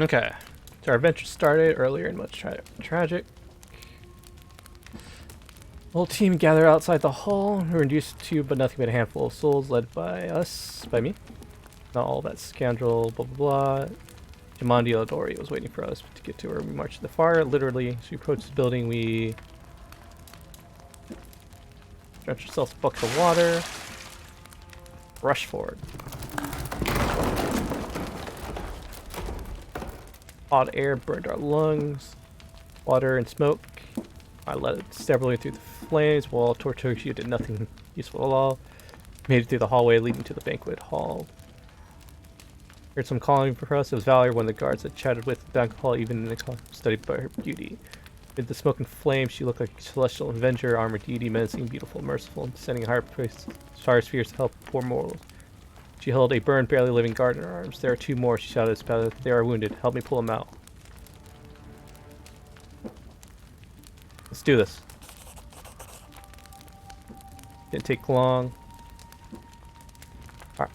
Okay, so our adventure started earlier and much tragic. The whole team gathered outside the hall. We were reduced to but nothing but a handful of souls, led by me. Not all that scoundrel, blah blah blah. Jamandi Eldori was waiting for us to get to where we marched to the far. Literally, as we approached the building, we drenched ourselves in buckets of water. Rush forward. Hot air burned our lungs. Water and smoke. I let it severally through the flames while Tortuga did nothing useful at all. Made it through the hallway leading to the banquet hall. Heard some calling for us. It was Valerie, one of the guards that chatted with the banquet hall, even in the studied by her beauty. With the smoke and flame, she looked like a celestial avenger, armored deity, menacing, beautiful, merciful, and descending higher star spheres to help poor mortals. She held a burned, barely living guard in her arms. There are two more, she shouted. They are wounded. Help me pull them out. Let's do this. Didn't take long. Alright.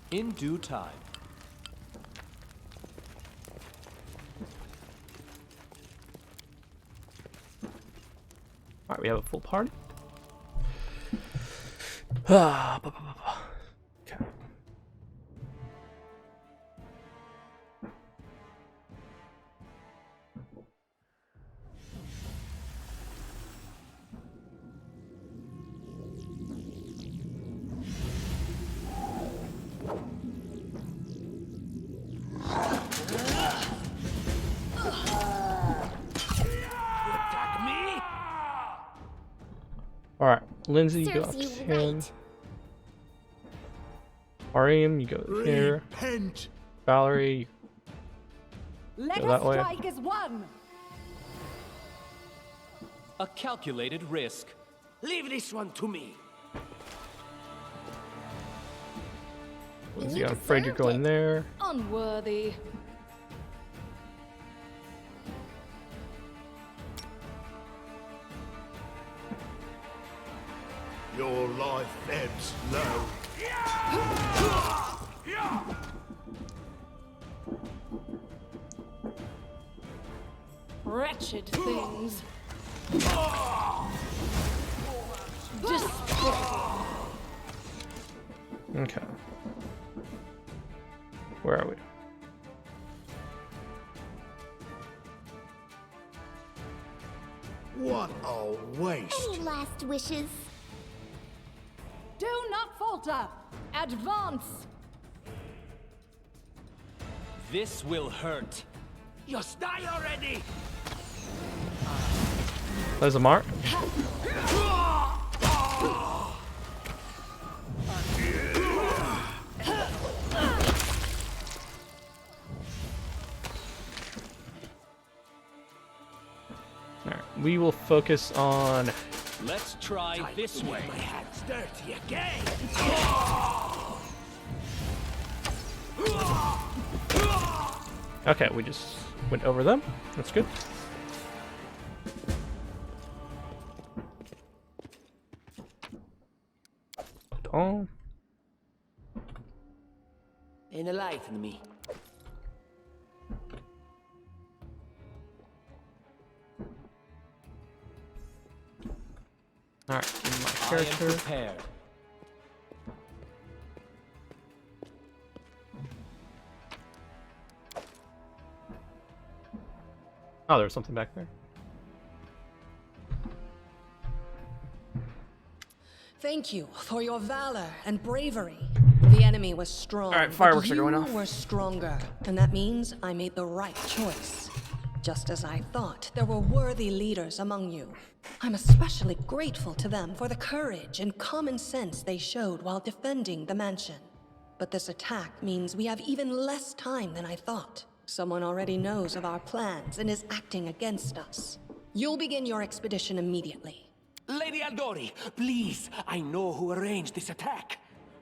In due time. Alright, we have a full party. Okay. Alright, Lindsay, you go up to him. Right. Ariam, you go here. Repent. Valerie, Let go that us way. strike as one. A calculated risk. Leave this one to me. Lindsay, You I'm afraid you're deserved going it. there. Unworthy. Your life ebbs low. Wretched things. Despicable. Okay. Where are we? What a waste. Any last wishes? Do not falter. Advance. This will hurt. Just die already. There's a mark. Alright, we will focus on. Let's try this way. My hands dirty again. Okay, we just went over them. That's good. Oh. Enlighten me. Alright, my I am character. prepared. Oh, there was something back there. Thank you for your valor and bravery. The enemy was strong. All right, but fireworks are going off. You were stronger, and that means I made the right choice. Just as I thought, there were worthy leaders among you. I'm especially grateful to them for the courage and common sense they showed while defending the mansion. But this attack means we have even less time than I thought. Someone already knows of our plans and is acting against us. You'll begin your expedition immediately. Lady Aldori, please, I know who arranged this attack.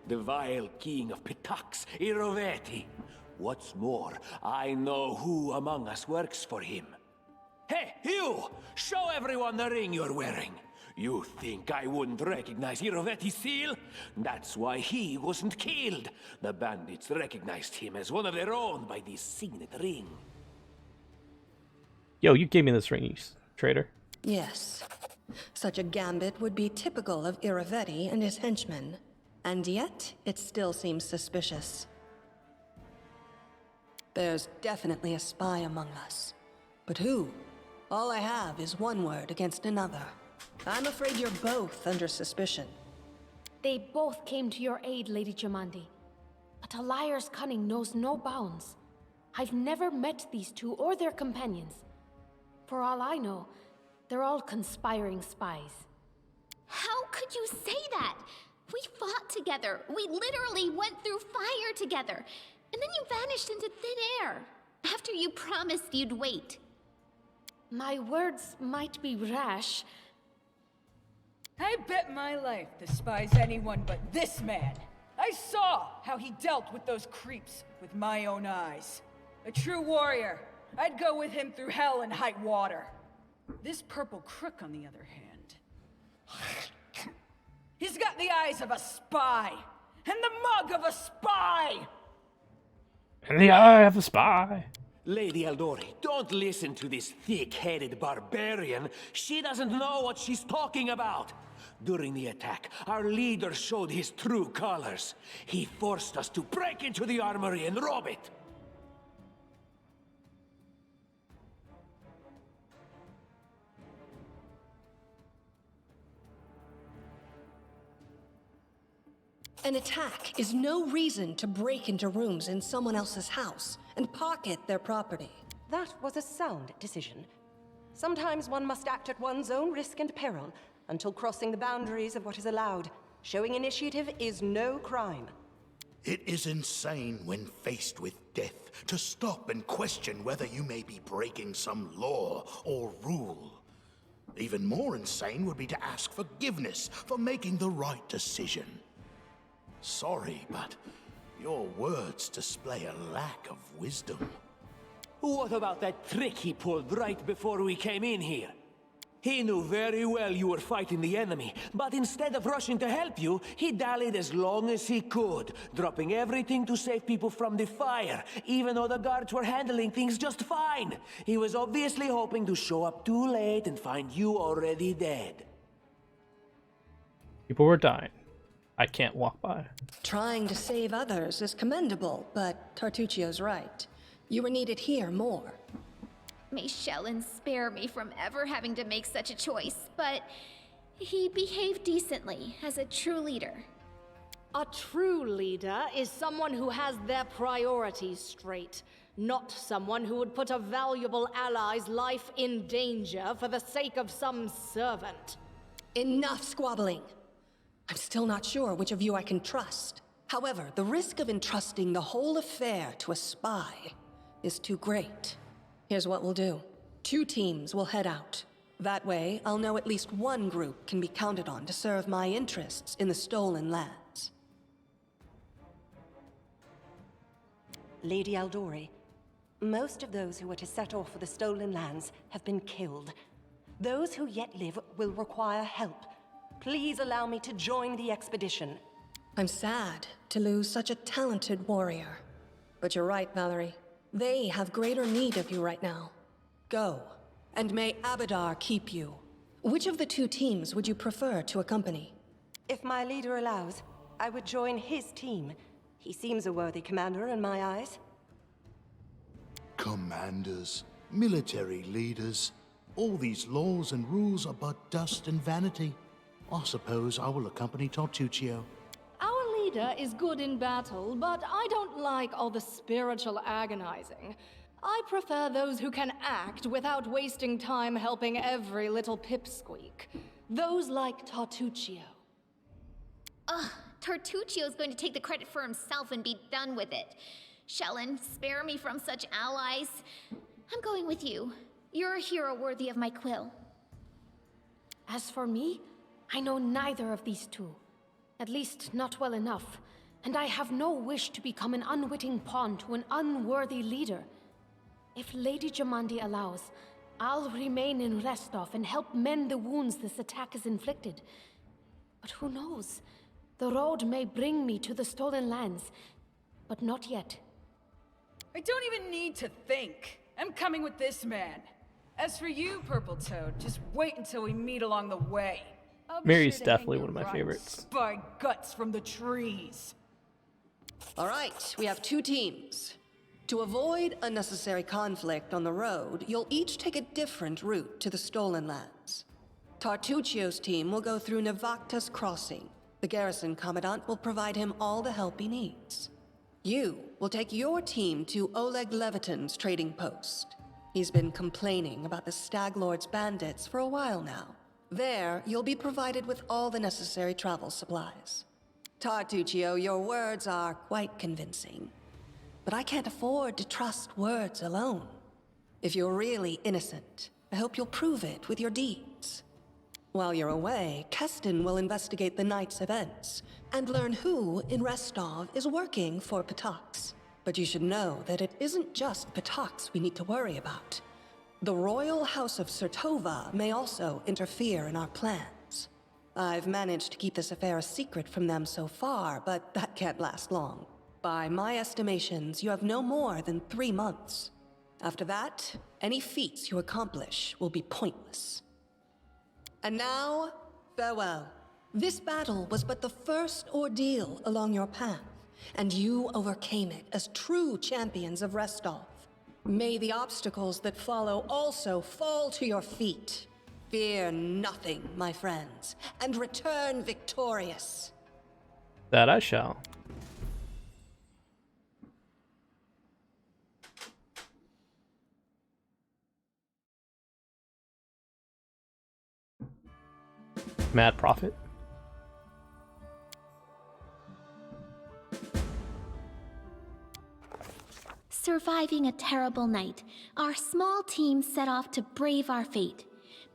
The vile king of Pitax, Iroveti. What's more, I know who among us works for him. Hey, you! Show everyone the ring you're wearing. You think I wouldn't recognize Irovetti's seal? That's why he wasn't killed. The bandits recognized him as one of their own by this signet ring. Yo, you gave me this ring, you traitor. Yes. Such a gambit would be typical of Iravetti and his henchmen. And yet, it still seems suspicious. There's definitely a spy among us. But who? All I have is one word against another. I'm afraid you're both under suspicion. They both came to your aid, Lady Jamandi. But a liar's cunning knows no bounds. I've never met these two or their companions. For all I know, they're all conspiring spies. How could you say that? We fought together. We literally went through fire together. And then you vanished into thin air. After you promised you'd wait. My words might be rash. I bet my life despise anyone but this man. I saw how he dealt with those creeps with my own eyes. A true warrior. I'd go with him through hell and high water. This purple crook, on the other hand, he's got the eyes of a spy, and the mug of a spy! In the eye of the spy. Lady Eldori, don't listen to this thick-headed barbarian. She doesn't know what she's talking about. During the attack, our leader showed his true colors. He forced us to break into the armory and rob it. An attack is no reason to break into rooms in someone else's house and pocket their property. That was a sound decision. Sometimes one must act at one's own risk and peril until crossing the boundaries of what is allowed. Showing initiative is no crime. It is insane when faced with death to stop and question whether you may be breaking some law or rule. Even more insane would be to ask forgiveness for making the right decision. Sorry, but your words display a lack of wisdom. What about that trick he pulled right before we came in here? He knew very well you were fighting the enemy, but instead of rushing to help you, he dallied as long as he could, dropping everything to save people from the fire, even though the guards were handling things just fine. He was obviously hoping to show up too late and find you already dead. People were dying. I can't walk by. Trying to save others is commendable, but Tartuccio's right. You were needed here more. May Shellen spare me from ever having to make such a choice, but he behaved decently as a true leader. A true leader is someone who has their priorities straight, not someone who would put a valuable ally's life in danger for the sake of some servant. Enough squabbling. I'm still not sure which of you I can trust. However, the risk of entrusting the whole affair to a spy is too great. Here's what we'll do. 2 teams will head out. That way, I'll know at least one group can be counted on to serve my interests in the stolen lands. Lady Eldori, most of those who were to set off for the stolen lands have been killed. Those who yet live will require help. Please allow me to join the expedition. I'm sad to lose such a talented warrior. But you're right, Valerie. They have greater need of you right now. Go, and may Abadar keep you. Which of the 2 teams would you prefer to accompany? If my leader allows, I would join his team. He seems a worthy commander in my eyes. Commanders, military leaders, all these laws and rules are but dust and vanity. I suppose I will accompany Tartuccio. Our leader is good in battle, but I don't like all the spiritual agonizing. I prefer those who can act without wasting time helping every little pipsqueak. Those like Tartuccio. Ugh, Tartuccio's going to take the credit for himself and be done with it. Shellen, spare me from such allies. I'm going with you. You're a hero worthy of my quill. As for me, I know neither of these 2. At least not well enough. And I have no wish to become an unwitting pawn to an unworthy leader. If Lady Jamandi allows, I'll remain in Restov and help mend the wounds this attack has inflicted. But who knows? The road may bring me to the Stolen Lands, but not yet. I don't even need to think. I'm coming with this man. As for you, Purple Toad, just wait until we meet along the way. I'll be Mary's sure to definitely hang one of your my rotten favorites. Spy guts from the trees. All right, we have 2 teams. To avoid unnecessary conflict on the road, you'll each take a different route to the Stolen Lands. Tartuccio's team will go through Navakta's crossing. The garrison commandant will provide him all the help he needs. You will take your team to Oleg Levitin's trading post. He's been complaining about the Stag Lord's bandits for a while now. There, you'll be provided with all the necessary travel supplies. Tartuccio, your words are quite convincing. But I can't afford to trust words alone. If you're really innocent, I hope you'll prove it with your deeds. While you're away, Keston will investigate the night's events and learn who in Restov is working for Patox. But you should know that it isn't just Patox we need to worry about. The Royal House of Sertova may also interfere in our plans. I've managed to keep this affair a secret from them so far, but that can't last long. By my estimations, you have no more than 3 months. After that, any feats you accomplish will be pointless. And now, farewell. This battle was but the first ordeal along your path, and you overcame it as true champions of Restov. May the obstacles that follow also fall to your feet. Fear nothing, my friends, and return victorious. That I shall. Mad Prophet. Surviving a terrible night, our small team set off to brave our fate.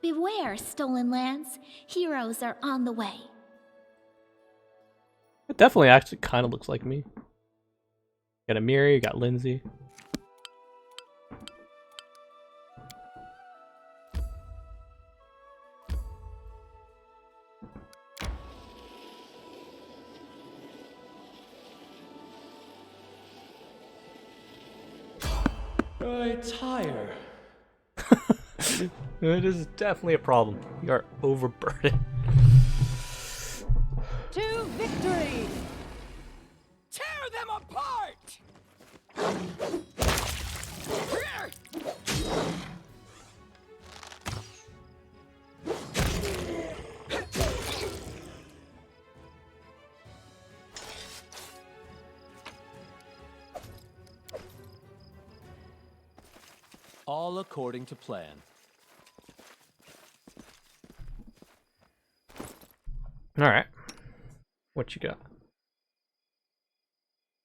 Beware, Stolen Lands. Heroes are on the way. It definitely actually kind of looks like me. Got Amiri, got Lindsay. I tire. It is definitely a problem. We are overburdened. To victory! Tear them apart! All according to plan. All right. What you got?